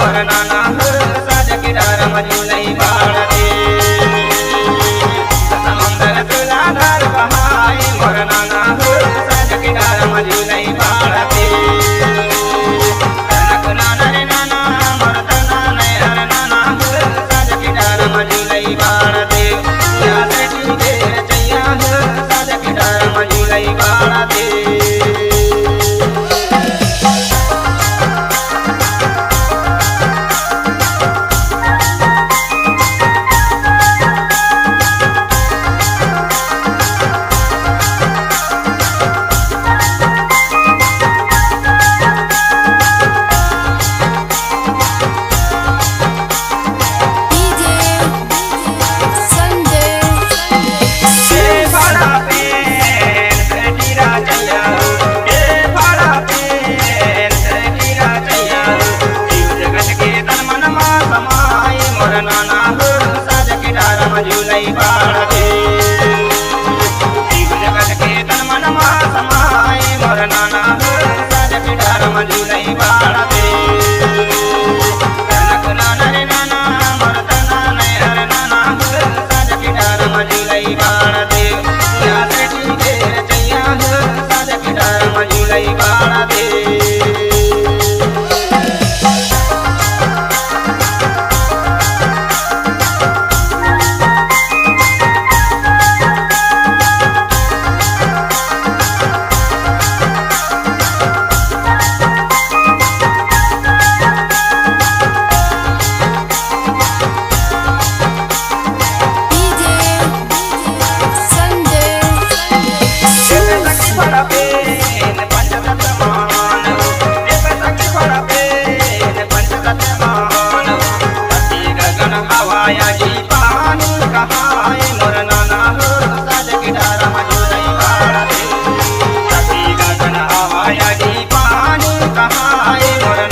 मोर नाना हो साज के डार मजूलई बाड़ते समुंदर तुलाधार बहाए मोर नाना हो साज के डार मजूलई बाड़ते कनक नाना रे नाना मोर तना नय हर नाना हो साज के डार मजूलई बाड़ते या से ठीक चैया हो साज के डार मजूलई बाड़ते नाना हो साज के डार मजूलई बाड़ते जीव जगत के तन मन मा समाए मोर नाना हो साज के डार मजूलई बाड़ते कनक नाना रे नाना मोर तना नय हर नाना हो साज के डार मजूलई बाड़ते या से ठीक चैया हो साज के डार मजूलई बाड़ते हवाया जी पानी कहाए मोर नाना हो साज के डार मजूलई बाड़ते गगन हवाया जी पानी कहाए मोर